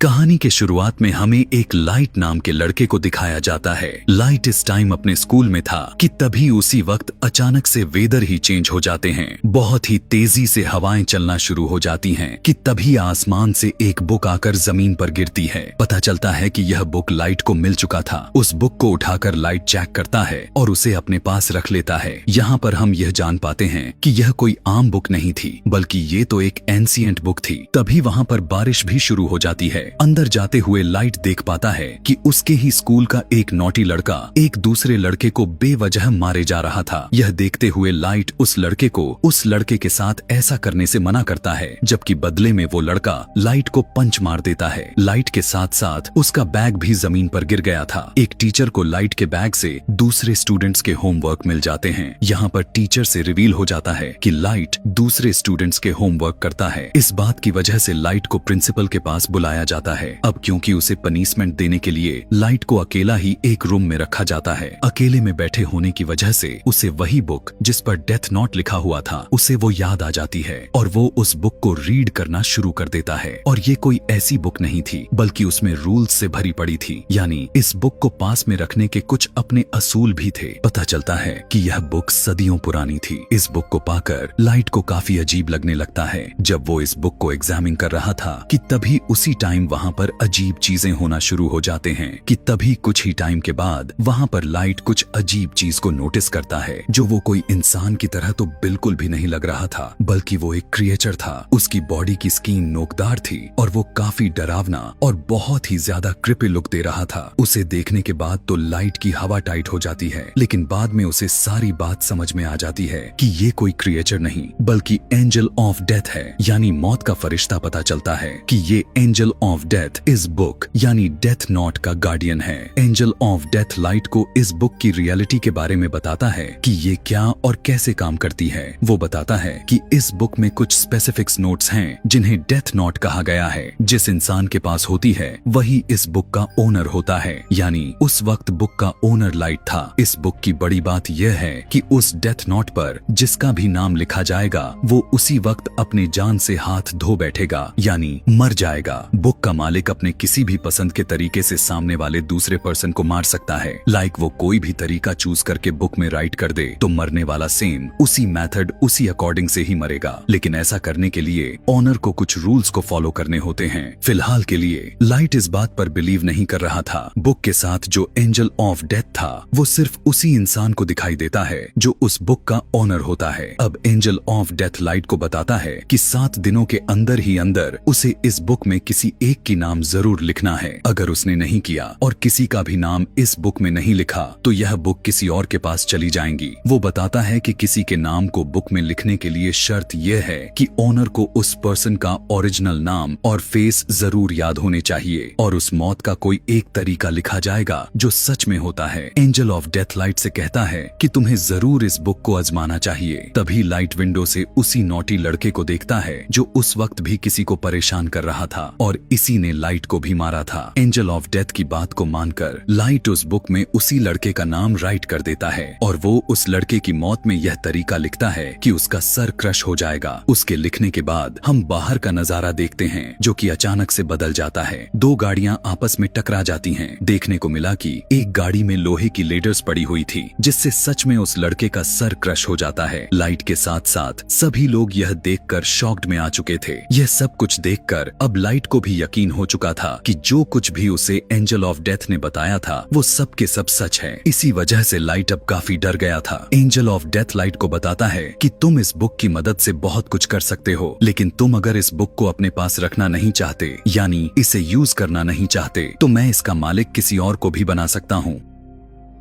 कहानी के शुरुआत में हमें एक लाइट नाम के लड़के को दिखाया जाता है। लाइट इस टाइम अपने स्कूल में था कि तभी उसी वक्त अचानक से वेदर ही चेंज हो जाते हैं। बहुत ही तेजी से हवाएं चलना शुरू हो जाती हैं कि तभी आसमान से एक बुक आकर जमीन पर गिरती है। पता चलता है कि यह बुक लाइट को मिल चुका था। उस बुक को उठाकर लाइट चेक करता है और उसे अपने पास रख लेता है। यहाँ पर हम यह जान पाते हैं कि यह कोई आम बुक नहीं थी, बल्कि ये तो एक एंशिएंट बुक थी। तभी वहाँ पर बारिश भी शुरू हो जाती है। अंदर जाते हुए लाइट देख पाता है कि उसके ही स्कूल का एक नॉटी लड़का एक दूसरे लड़के को बेवजह मारे जा रहा था। यह देखते हुए लाइट उस लड़के को उस लड़के के साथ ऐसा करने से मना करता है, जबकि बदले में वो लड़का लाइट को पंच मार देता है। लाइट के साथ साथ उसका बैग भी जमीन पर गिर गया था। एक टीचर को लाइट के बैग से दूसरे स्टूडेंट्स के होमवर्क मिल जाते हैं। यहाँ पर टीचर से रिवील हो जाता है कि लाइट दूसरे स्टूडेंट्स के होमवर्क करता है। इस बात की वजह से लाइट को प्रिंसिपल के पास बुलाया जाता है। अब क्योंकि उसे पनिशमेंट देने के लिए लाइट को अकेला ही एक रूम में रखा जाता है। अकेले में बैठे होने की वजह से उसे वही बुक जिस पर डेथ नोट लिखा हुआ था उसे वो याद आ जाती है और वो उस बुक को रीड करना शुरू कर देता है। और ये कोई ऐसी बुक नहीं थी, बल्कि उसमें रूल्स से भरी पड़ी थी। यानी इस बुक को पास में रखने के कुछ अपने असूल भी थे। पता चलता है कि यह बुक सदियों पुरानी थी। इस बुक को पाकर लाइट को काफी अजीब लगने लगता है। जब वो इस बुक को एग्जामिन कर रहा था कि तभी उसी टाइम वहाँ पर अजीब चीजें होना शुरू हो जाते हैं कि तभी कुछ ही टाइम के बाद वहाँ पर लाइट कुछ अजीब चीज को नोटिस करता है, जो वो कोई इंसान की तरह तो बिल्कुल भी नहीं लग रहा था, बल्कि वो एक क्रिएचर था। उसकी बॉडी की स्किन नोकदार थी और वो काफी डरावना और बहुत ही ज्यादा क्रिपी लुक दे रहा था। उसे देखने के बाद तो लाइट की हवा टाइट हो जाती है, लेकिन बाद में उसे सारी बात समझ में आ जाती है कि ये कोई क्रिएचर नहीं, बल्कि एंजल ऑफ डेथ है, यानी मौत का फरिश्ता। पता चलता है कि ये एंजल ऑफ डेथ इस बुक यानी डेथ नोट का गार्डियन है। एंजल ऑफ डेथ लाइट को इस बुक की रियलिटी के बारे में बताता है कि ये क्या और कैसे काम करती है। वो बताता है कि इस बुक में कुछ स्पेसिफिक्स नोट्स हैं जिन्हें डेथ नोट कहा गया है। जिस इंसान के पास होती है वही इस बुक का ओनर होता है, यानी उस वक्त बुक का ओनर लाइट था। इस बुक की बड़ी बात यह है कि उस डेथ नोट पर जिसका भी नाम लिखा जाएगा वो उसी वक्त अपने जान से हाथ धो बैठेगा, यानी मर जाएगा। बुक का मालिक अपने किसी भी पसंद के तरीके से सामने वाले दूसरे पर्सन को मार सकता है। लाइक वो कोई भी तरीका चूज करके बुक में राइट कर दे तो मरने वाला सेम उसी मेथड उसी अकॉर्डिंग से ही मरेगा। लेकिन ऐसा करने के लिए ओनर को कुछ रूल्स को फॉलो करने होते हैं। फिलहाल के लिए लाइट इस बात पर बिलीव नहीं कर रहा था। बुक के साथ जो एंजल ऑफ डेथ था वो सिर्फ उसी इंसान को दिखाई देता है जो उस बुक का ओनर होता है। अब एंजल ऑफ डेथ लाइट को बताता है कि 7 दिनों के अंदर ही अंदर उसे इस बुक में किसी एक की नाम जरूर लिखना है। अगर उसने नहीं किया और किसी का भी नाम इस बुक में नहीं लिखा तो यह बुक किसी और के पास चली जाएंगी। वो बताता है कि किसी के नाम को बुक में लिखने के लिए शर्त यह है कि ओनर को उस पर्सन का ओरिजिनल नाम और फेस जरूर याद होने चाहिए और उस मौत का कोई एक तरीका लिखा जाएगा जो सच में होता है। एंजल ऑफ डेथ लाइट से कहता है कि तुम्हें जरूर इस बुक को आजमाना चाहिए। तभी लाइट विंडो से उसी नॉटी लड़के को देखता है जो उस वक्त भी किसी को परेशान कर रहा था और इसी ने लाइट को भी मारा था। एंजल ऑफ डेथ की बात को मानकर लाइट उस बुक में उसी लड़के का नाम राइट कर देता है और वो उस लड़के की मौत में यह तरीका लिखता है कि उसका सर क्रश हो जाएगा। उसके लिखने के बाद हम बाहर का नजारा देखते हैं जो कि अचानक से बदल जाता है। 2 गाड़ियां आपस में टकरा जाती हैं। देखने को मिला कि एक गाड़ी में लोहे की लेडर्स पड़ी हुई थी, जिससे सच में उस लड़के का सर क्रश हो जाता है। लाइट के साथ साथ सभी लोग यह देखकर शॉक्ड में आ चुके थे। यह सब कुछ देखकर अब लाइट को भी यकीन हो चुका था कि जो कुछ भी उसे एंजल ऑफ डेथ ने बताया था वो सब के सब सच है। इसी वजह से लाइट अब काफी डर गया था। एंजल ऑफ डेथ लाइट को बताता है कि तुम इस बुक की मदद से बहुत कुछ कर सकते हो, लेकिन तुम अगर इस बुक को अपने पास रखना नहीं चाहते, यानी इसे यूज करना नहीं चाहते, तो मैं इसका मालिक किसी और को भी बना सकता हूँ।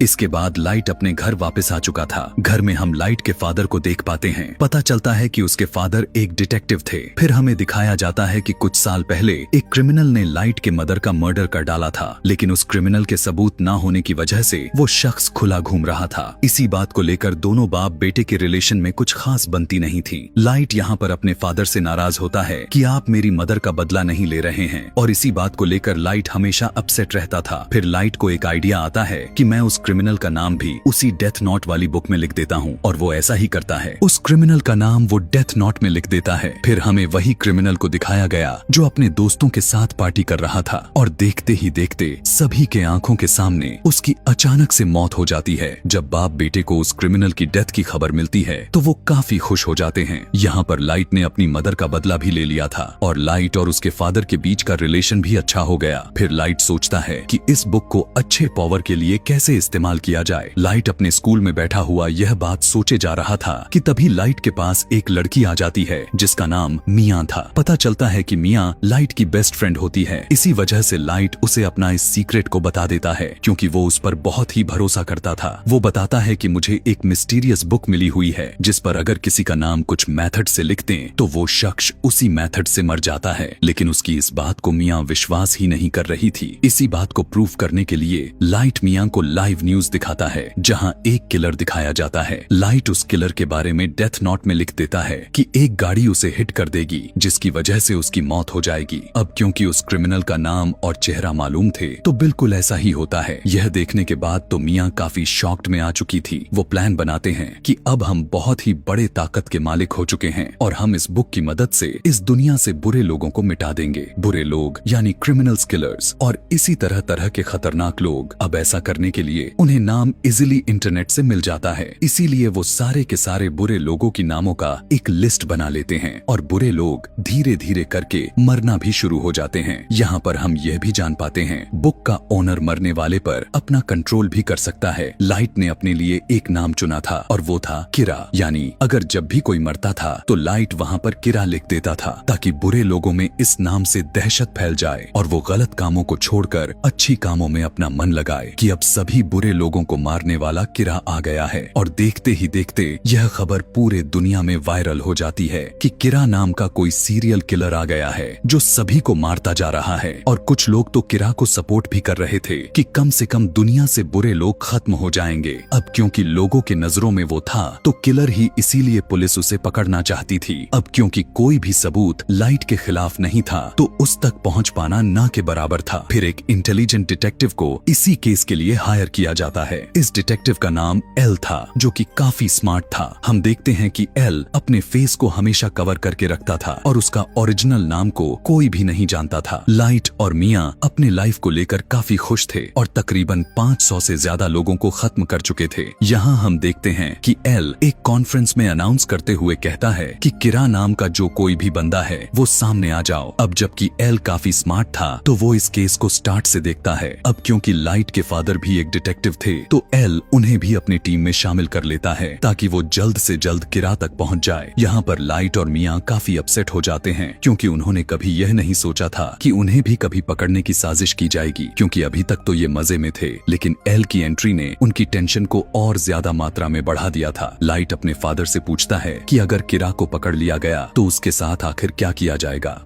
इसके बाद लाइट अपने घर वापस आ चुका था। घर में हम लाइट के फादर को देख पाते हैं। पता चलता है कि उसके फादर एक डिटेक्टिव थे। फिर हमें दिखाया जाता है कि कुछ साल पहले एक क्रिमिनल ने लाइट के मदर का मर्डर कर डाला था, लेकिन उस क्रिमिनल के सबूत ना होने की वजह से वो शख्स खुला घूम रहा था। इसी बात को लेकर दोनों बाप बेटे के रिलेशन में कुछ खास बनती नहीं थी। लाइट यहाँ पर अपने फादर से नाराज होता है कि आप मेरी मदर का बदला नहीं ले रहे हैं, और इसी बात को लेकर लाइट हमेशा अपसेट रहता था। फिर लाइट को एक आइडिया आता है कि मैं उस क्रिमिनल का नाम भी उसी डेथ नोट वाली बुक में लिख देता हूँ। और वो ऐसा ही करता है, उस क्रिमिनल का नाम वो डेथ नोट में लिख देता है। फिर हमें वही क्रिमिनल को दिखाया गया जो अपने दोस्तों के साथ पार्टी कर रहा था, और देखते ही देखते सभी के आंखों के सामने उसकी अचानक से मौत हो जाती है। जब बाप बेटे को उस क्रिमिनल की डेथ की खबर मिलती है तो वो काफी खुश हो जाते हैं। यहाँ पर लाइट ने अपनी मदर का बदला भी ले लिया था और लाइट और उसके फादर के बीच का रिलेशन भी अच्छा हो गया। फिर लाइट सोचता है कि इस बुक को अच्छे पावर के लिए कैसे इस्तेमाल किया जाए। लाइट अपने स्कूल में बैठा हुआ यह बात सोचे जा रहा था कि तभी लाइट के पास एक लड़की आ जाती है जिसका नाम मिया था। पता चलता है कि मिया लाइट की बेस्ट फ्रेंड होती है। इसी वजह से लाइट उसे अपना इस सीक्रेट को बता देता है, क्योंकि वो उस पर बहुत ही भरोसा करता था। वो बताता है कि मुझे एक मिस्टीरियस बुक मिली हुई है जिस पर अगर किसी का नाम कुछ मेथड से लिख दें तो वो शख्स उसी मेथड से मर जाता है। लेकिन उसकी इस बात को मिया विश्वास ही नहीं कर रही थी। इसी बात को प्रूव करने के लिए लाइट मिया को लाइव न्यूज दिखाता है जहां एक किलर दिखाया जाता है। लाइट उस किलर के बारे में डेथ नोट में लिख देता है कि एक गाड़ी उसे हिट कर देगी जिसकी वजह से उसकी मौत हो जाएगी। अब क्योंकि उस क्रिमिनल का नाम और चेहरा मालूम थे तो बिल्कुल ऐसा ही होता है। यह देखने के बाद तो मिया काफी शॉक्ड में आ चुकी थी। वो प्लान बनाते हैं कि अब हम बहुत ही बड़े ताकत के मालिक हो चुके हैं और हम इस बुक की मदद से इस दुनिया से बुरे लोगों को मिटा देंगे। बुरे लोग यानी क्रिमिनल्स, किलर्स और इसी तरह तरह के खतरनाक लोग। अब ऐसा करने के लिए उन्हें नाम इजीली इंटरनेट से मिल जाता है, इसीलिए वो सारे के सारे बुरे लोगों की नामों का एक लिस्ट बना लेते हैं और बुरे लोग धीरे धीरे करके मरना भी शुरू हो जाते हैं। यहाँ पर हम यह भी जान पाते हैं बुक का ओनर मरने वाले पर अपना कंट्रोल भी कर सकता है। लाइट ने अपने लिए एक नाम चुना था और वो था किरा, यानी अगर जब भी कोई मरता था तो लाइट वहाँ पर किरा लिख देता था ताकि बुरे लोगों में इस नाम से दहशत फैल जाए और वो गलत कामों को छोड़कर अच्छी कामों में अपना मन लगाए कि अब सभी बुरे लोगों को मारने वाला किरा आ गया है। और देखते ही देखते यह खबर पूरे दुनिया में वायरल हो जाती है कि किरा नाम का कोई सीरियल किलर आ गया है जो सभी को मारता जा रहा है। और कुछ लोग तो किरा को सपोर्ट भी कर रहे थे कि कम से कम दुनिया से बुरे लोग खत्म हो जाएंगे। अब क्योंकि लोगों के नजरों में वो था तो किलर ही इसीलिए पुलिस उसे पकड़ना चाहती थी। अब क्योंकि कोई भी सबूत लाइट के खिलाफ नहीं था तो उस तक पहुंच पाना ना के बराबर था। फिर एक इंटेलिजेंट डिटेक्टिव को इसी केस के लिए हायर किया जाता है। इस डिटेक्टिव का नाम एल था जो कि काफी स्मार्ट था। हम देखते हैं कि एल अपने फेस को हमेशा कवर करके रखता था और उसका ओरिजिनल नाम को कोई भी नहीं जानता था। लाइट और मिया अपने लाइफ को लेकर काफी खुश थे और तकरीबन 500 से ज्यादा लोगों को खत्म कर चुके थे। यहाँ हम देखते हैं कि एल एक कॉन्फ्रेंस में अनाउंस करते हुए कहता है कि किरा नाम का जो कोई भी बंदा है वो सामने आ जाओ। अब जबकि एल काफी स्मार्ट था तो वो इस केस को स्टार्ट से देखता है। अब क्योंकि लाइट के फादर भी एक डिटेक्टिव थे तो एल उन्हें भी अपनी टीम में शामिल कर लेता है ताकि वो जल्द से जल्द किरा तक पहुंच जाए। यहाँ पर लाइट और मिया काफी अपसेट हो जाते हैं क्योंकि उन्होंने कभी यह नहीं सोचा था कि उन्हें भी कभी पकड़ने की साजिश की जाएगी, क्योंकि अभी तक तो ये मजे में थे। लेकिन एल की एंट्री ने उनकी टेंशन को और ज्यादा मात्रा में बढ़ा दिया था। लाइट अपने फादर से पूछता है कि अगर किरा को पकड़ लिया गया तो उसके साथ आखिर क्या किया जाएगा।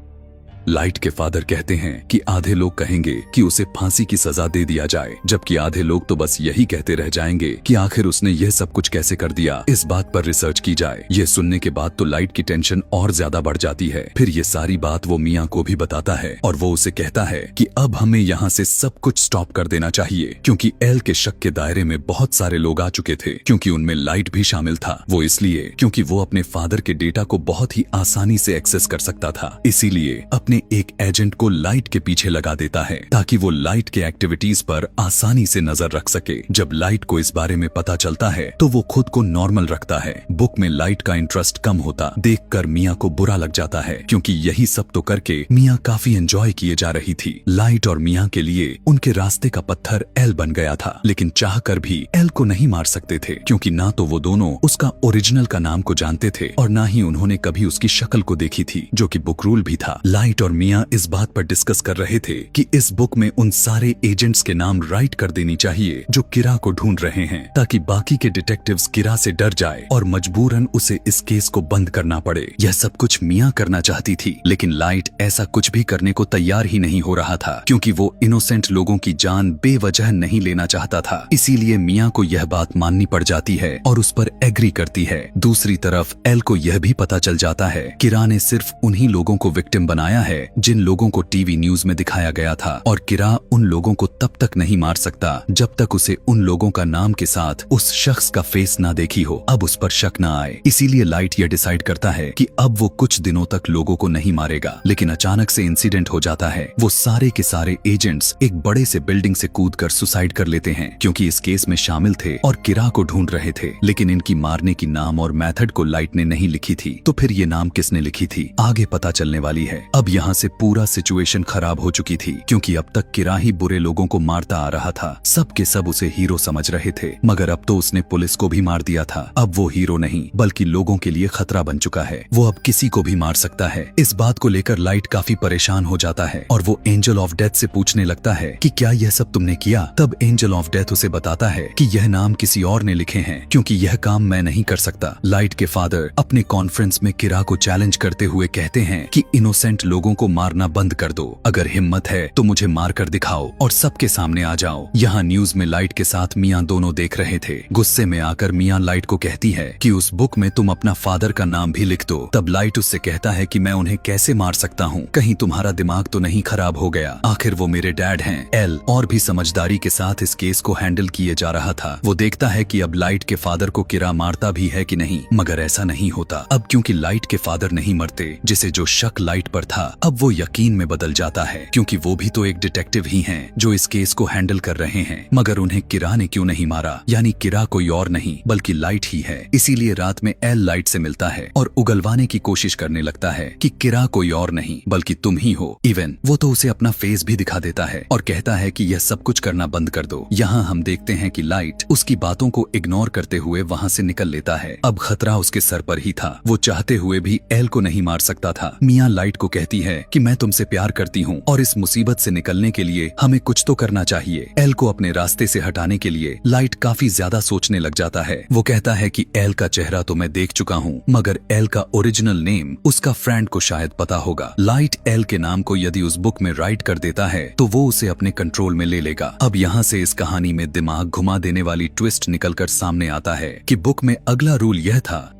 लाइट के फादर कहते हैं कि आधे लोग कहेंगे कि उसे फांसी की सजा दे दिया जाए, जबकि आधे लोग तो बस यही कहते रह जाएंगे कि आखिर उसने यह सब कुछ कैसे कर दिया, इस बात पर रिसर्च की जाए। ये सुनने के बाद तो लाइट की टेंशन और ज्यादा बढ़ जाती है। फिर ये सारी बात वो मिया को भी बताता है और वो उसे कहता है कि अब हमें यहाँ से सब कुछ स्टॉप कर देना चाहिए, क्योंकि एल के शक के दायरे में बहुत सारे लोग आ चुके थे। क्योंकि उनमें लाइट भी शामिल था। वो इसलिए क्योंकि वो अपने फादर के डेटा को बहुत ही आसानी से एक्सेस कर सकता था, इसीलिए अपने एक एजेंट को लाइट के पीछे लगा देता है ताकि वो लाइट के एक्टिविटीज पर आसानी से नजर रख सके। जब लाइट को इस बारे में पता चलता है तो वो खुद को नॉर्मल रखता है। बुक में लाइट का इंटरेस्ट कम होता देखकर मिया को बुरा लग जाता है, क्योंकि यही सब तो करके मिया काफी एंजॉय किए जा रही थी। लाइट और मिया के लिए उनके रास्ते का पत्थर एल बन गया था, लेकिन चाहकर भी एल को नहीं मार सकते थे, क्योंकि ना तो वो दोनों उसका ओरिजिनल का नाम को जानते थे और ना ही उन्होंने कभी उसकी शक्ल को देखी थी, जो कि बुक रूल भी था। लाइट और मिया इस बात पर डिस्कस कर रहे थे कि इस बुक में उन सारे एजेंट्स के नाम राइट कर देनी चाहिए जो किरा को ढूंढ रहे हैं, ताकि बाकी के डिटेक्टिव्स किरा से डर जाए और मजबूरन उसे इस केस को बंद करना पड़े। यह सब कुछ मिया करना चाहती थी, लेकिन लाइट ऐसा कुछ भी करने को तैयार ही नहीं हो रहा था, क्योंकि वो इनोसेंट लोगों की जान बेवजह नहीं लेना चाहता था। इसीलिए मिया को यह बात माननी पड़ जाती है और उस पर एग्री करती है। दूसरी तरफ एल को यह भी पता चल जाता है किरा ने सिर्फ उन्हीं लोगों को विक्टिम बनाया है है जिन लोगों को टीवी न्यूज में दिखाया गया था, और किरा उन लोगों को तब तक नहीं मार सकता जब तक उसे उन लोगों का नाम के साथ उस शख्स का फेस ना देखी हो, अब उस पर शक ना आए। इसीलिए लाइट यह डिसाइड करता है कि अब वो कुछ दिनों तक लोगों को नहीं मारेगा। लेकिन अचानक से इंसिडेंट हो जाता है। वो सारे के सारे एजेंट्स एक बड़े से बिल्डिंग से कूदकर सुसाइड कर लेते हैं क्योंकि इस केस में शामिल थे और किरा को ढूंढ रहे थे। लेकिन इनकी मारने की नाम और मेथड को लाइट ने नहीं लिखी थी, तो फिर ये नाम किसने लिखी थी आगे पता चलने वाली है। अब यहाँ से पूरा सिचुएशन खराब हो चुकी थी क्योंकि अब तक किरा ही बुरे लोगों को मारता आ रहा था। सब के सब उसे हीरो समझ रहे थे, मगर अब तो उसने पुलिस को भी मार दिया था। अब वो हीरो नहीं बल्कि लोगों के लिए खतरा बन चुका है। वो अब किसी को भी मार सकता है। इस बात को लेकर लाइट काफी परेशान हो जाता है और वो एंजल ऑफ डेथ से पूछने लगता है कि क्या यह सब तुमने किया। तब एंजल ऑफ डेथ उसे बताता है कि यह नाम किसी और ने लिखे हैं क्योंकि यह काम मैं नहीं कर सकता। लाइट के फादर अपने कॉन्फ्रेंस में किरा को चैलेंज करते हुए कहते हैं कि इनोसेंट लोगों को मारना बंद कर दो। अगर हिम्मत है तो मुझे मार कर दिखाओ और सबके सामने आ जाओ। यहाँ न्यूज में लाइट के साथ मियाँ दोनों देख रहे थे। गुस्से में आकर मियाँ लाइट को कहती है कि उस बुक में तुम अपना फादर का नाम भी लिख दो। तब लाइट उससे कहता है कि मैं उन्हें कैसे मार सकता हूँ, कहीं तुम्हारा दिमाग तो नहीं खराब हो गया, आखिर वो मेरे डैड हैं। एल और भी समझदारी के साथ इस केस को हैंडल किए जा रहा था। वो देखता है कि अब लाइट के फादर को किरा मारता भी है कि नहीं, मगर ऐसा नहीं होता। अब क्योंकि लाइट के फादर नहीं मरते, जिसे जो शक लाइट पर था अब वो यकीन में बदल जाता है क्योंकि वो भी तो एक डिटेक्टिव ही हैं जो इस केस को हैंडल कर रहे हैं। मगर उन्हें किरा ने क्यों नहीं मारा, यानी किरा कोई और नहीं बल्कि लाइट ही है। इसीलिए रात में एल लाइट से मिलता है और उगलवाने की कोशिश करने लगता है कि किरा कोई और नहीं बल्कि तुम ही हो। इवन वो तो उसे अपना फेस भी दिखा देता है और कहता है कि यह सब कुछ करना बंद कर दो। यहाँ हम देखते हैं कि लाइट उसकी बातों को इग्नोर करते हुए वहाँ से निकल लेता है। अब खतरा उसके सर पर ही था। वो चाहते हुए भी एल को नहीं मार सकता था। मियाँ लाइट को कहती है कि मैं तुमसे प्यार करती हूँ और इस मुसीबत से निकलने के लिए हमें कुछ तो करना चाहिए। एल को अपने रास्ते से हटाने के लिए लाइट काफी ज्यादा सोचने लग जाता है। वो कहता है कि एल का चेहरा तो मैं देख चुका हूँ, मगर एल का ओरिजिनल नेम उसका फ्रेंड को शायद पता होगा। लाइट एल के नाम को यदि उस बुक में राइट कर देता है तो वो उसे अपने कंट्रोल में ले लेगा। अब यहाँ से इस कहानी में दिमाग घुमा देने वाली ट्विस्ट निकलकर सामने आता है कि बुक में अगला रूल यह था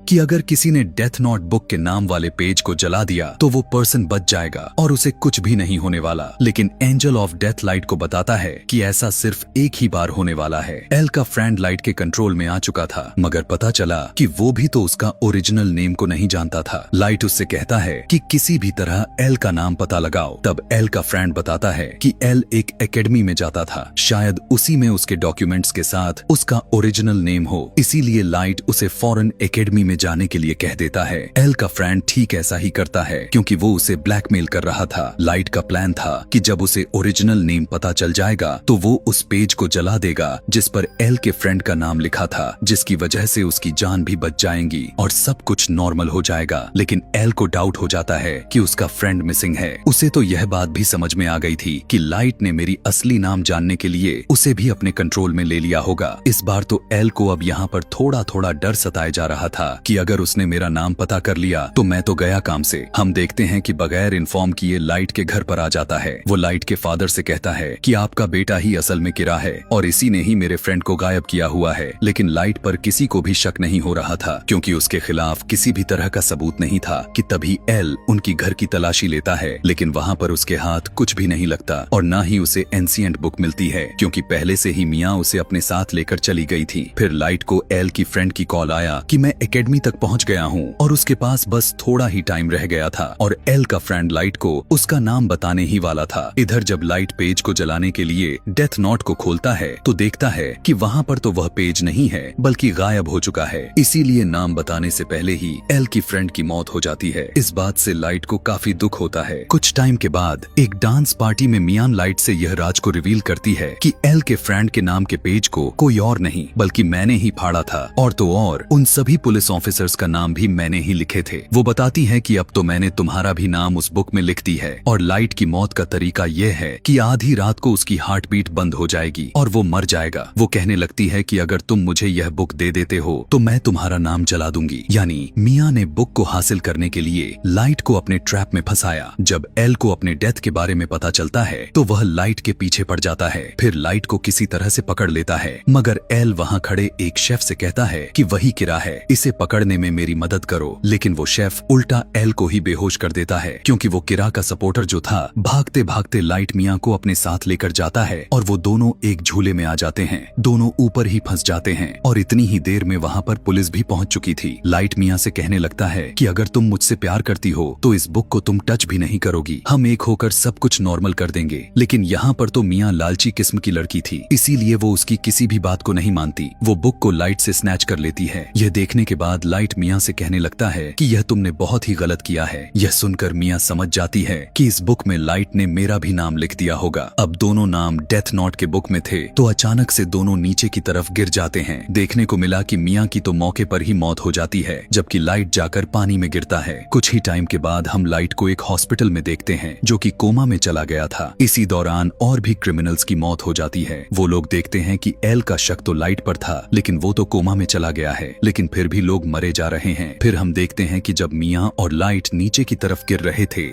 कि अगर किसी ने डेथ नोट बुक के नाम वाले पेज को जला दिया तो वो पर्सन बच जाएगा और उसे कुछ भी नहीं होने वाला। लेकिन एंजल ऑफ डेथ लाइट को बताता है कि ऐसा सिर्फ एक ही बार होने वाला है। एल का फ्रेंड लाइट के कंट्रोल में आ चुका था, मगर पता चला कि वो भी तो उसका ओरिजिनल नेम को नहीं जानता था। लाइट उससे कहता है कि किसी भी तरह एल का नाम पता लगाओ। तब एल का फ्रेंड बताता है कि एल एक एकेडमी में जाता था, शायद उसी में उसके डॉक्यूमेंट्स के साथ उसका ओरिजिनल नेम हो। इसीलिए लाइट उसे फॉरेन एकेडमी जाने के लिए कह देता है। एल का फ्रेंड ठीक ऐसा ही करता है क्योंकि वो उसे ब्लैकमेल कर रहा था। लाइट का प्लान था कि जब उसे ओरिजिनल नेम पता चल जाएगा तो वो उस पेज को जला देगा जिस पर एल के फ्रेंड का नाम लिखा था, जिसकी वजह से उसकी जान भी बच जाएगी और सब कुछ नॉर्मल हो जाएगा। लेकिन एल को डाउट हो जाता है कि उसका फ्रेंड मिसिंग है। उसे तो यह बात भी समझ में आ गई थी कि लाइट ने मेरी असली नाम जानने के लिए उसे भी अपने कंट्रोल में ले लिया होगा। इस बार तो एल को अब यहाँ पर थोड़ा थोड़ा डर सताए जा रहा था कि अगर उसने मेरा नाम पता कर लिया तो मैं तो गया काम से। हम देखते हैं कि बगैर इन्फॉर्म किए लाइट के घर पर आ जाता है। वो लाइट के फादर से कहता है कि आपका बेटा ही असल में किरा है और इसी ने ही मेरे फ्रेंड को गायब किया हुआ है। लेकिन लाइट पर किसी को भी शक नहीं हो रहा था क्योंकि उसके खिलाफ किसी भी तरह का सबूत नहीं था। कि तभी एल उनकी घर की तलाशी लेता है, लेकिन वहाँ पर उसके हाथ कुछ भी नहीं लगता और न ही उसे एंशिएंट बुक मिलती है क्योंकि पहले से ही मियाँ उसे अपने साथ लेकर चली गई थी। फिर लाइट को एल की फ्रेंड की कॉल आया कि मैं एकेडमी तक पहुंच गया हूं और उसके पास बस थोड़ा ही टाइम रह गया था और एल का फ्रेंड लाइट को उसका नाम बताने ही वाला था। इधर जब लाइट पेज को जलाने के लिए डेथ नोट को खोलता है तो देखता है कि वहाँ पर तो वह पेज नहीं है बल्कि गायब हो चुका है। इसीलिए नाम बताने से पहले ही एल की फ्रेंड की मौत हो जाती है। इस बात से लाइट को काफी दुख होता है। कुछ टाइम के बाद एक डांस पार्टी में मियान लाइट से यह राज को रिवील करती है कि एल के फ्रेंड के नाम के पेज को कोई और नहीं बल्कि मैंने ही फाड़ा था और तो और उन सभी पुलिस ऑफिसर्स का नाम भी मैंने ही लिखे थे। वो बताती है कि अब तो मैंने तुम्हारा भी नाम उस बुक में लिख दी है और लाइट की मौत का तरीका यह है कि आधी रात को उसकी हार्ट बीट बंद हो जाएगी और वो मर जाएगा। वो कहने लगती है कि अगर तुम मुझे यह बुक दे देते हो तो मैं तुम्हारा नाम जला दूंगी। यानी मियाँ ने बुक को हासिल करने के लिए लाइट को अपने ट्रैप में फंसाया। जब एल को अपने डेथ के बारे में पता चलता है तो वह लाइट के पीछे पड़ जाता है। फिर लाइट को किसी तरह से पकड़ लेता है, मगर एल वहाँ खड़े एक शेफ से कहता है कि वही किरा है, इसे पकड़ पकड़ने में मेरी मदद करो। लेकिन वो शेफ उल्टा एल को ही बेहोश कर देता है, क्योंकि वो किरा का सपोर्टर जो था भागते भागते लाइट मियाँ को अपने साथ लेकर जाता है और वो दोनों एक झूले में आ जाते हैं। दोनों ऊपर ही फंस जाते हैं और इतनी ही देर में वहाँ पर पुलिस भी पहुँच चुकी थी। लाइट मियाँ से कहने लगता है कि अगर तुम मुझसे प्यार करती हो तो इस बुक को तुम टच भी नहीं करोगी, हम एक होकर सब कुछ नॉर्मल कर देंगे। लेकिन यहाँ पर तो मियाँ लालची किस्म की लड़की थी, इसीलिए वो उसकी किसी भी बात को नहीं मानती। वो बुक को लाइट से स्नैच कर लेती है। यह देखने के बाद लाइट मियाँ से कहने लगता है कि यह तुमने बहुत ही गलत किया है। यह सुनकर मियाँ समझ जाती है कि इस बुक में लाइट ने मेरा भी नाम लिख दिया होगा। अब दोनों नाम डेथ नोट के बुक में थे तो अचानक से दोनों नीचे की तरफ गिर जाते हैं। देखने को मिला कि मियाँ की तो मौके पर ही मौत हो जाती है, जबकि लाइट जाकर पानी में गिरता है। कुछ ही टाइम के बाद हम लाइट को एक हॉस्पिटल में देखते हैं जो कि कोमा में चला गया था। इसी दौरान और भी क्रिमिनल्स की मौत हो जाती है। वो लोग देखते हैं कि एल का शक तो लाइट पर था, लेकिन वो तो कोमा में चला गया है, लेकिन फिर भी लोग मरे जा रहे हैं। फिर हम देखते हैं कि जब मियाँ और लाइट नीचे की तरफ गिर रहे थे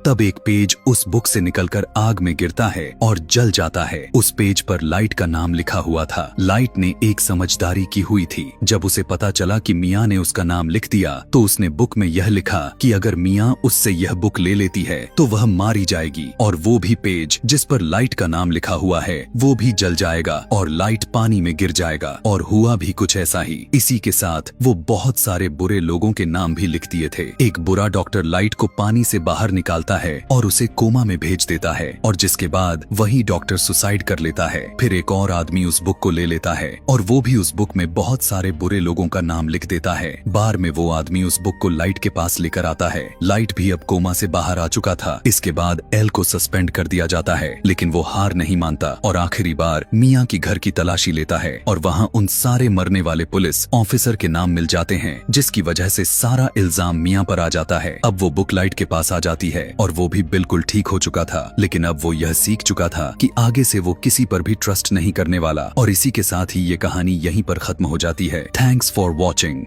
तब एक पेज उस बुक से निकलकर आग में गिरता है और जल जाता है। उस पेज पर लाइट का नाम लिखा हुआ था। लाइट ने एक समझदारी की हुई थी। जब उसे पता चला कि मियाँ ने उसका नाम लिख दिया तो उसने बुक में यह लिखा कि अगर मियाँ उससे यह बुक ले लेती है तो वह मारी जाएगी, और वो भी पेज जिस पर लाइट का नाम लिखा हुआ है वो भी जल जाएगा और लाइट पानी में गिर जाएगा। और हुआ भी कुछ ऐसा ही। इसी के साथ वो बहुत सारे बुरे लोगों के नाम भी लिख दिए थे। एक बुरा डॉक्टर लाइट को पानी से बाहर निकालता है और उसे कोमा में भेज देता है, और जिसके बाद वही डॉक्टर सुसाइड कर लेता है। फिर एक और आदमी उस बुक को ले लेता है और वो भी उस बुक में बहुत सारे बुरे लोगों का नाम लिख देता है। बार में वो आदमी उस बुक को लाइट के पास लेकर आता है। लाइट भी अब कोमा से बाहर आ चुका था। इसके बाद एल को सस्पेंड कर दिया जाता है, लेकिन वो हार नहीं मानता और आखिरी बार मियाँ की घर की तलाशी लेता है और वहाँ उन सारे मरने वाले पुलिस ऑफिसर के नाम मिल जाते हैं, जिसकी वजह से सारा इल्जाम मियाँ पर आ जाता है। अब वो बुक लाइट के पास आ जाती है और वो भी बिल्कुल ठीक हो चुका था, लेकिन अब वो यह सीख चुका था कि आगे से वो किसी पर भी ट्रस्ट नहीं करने वाला। और इसी के साथ ही ये कहानी यहीं पर खत्म हो जाती है। Thanks for watching.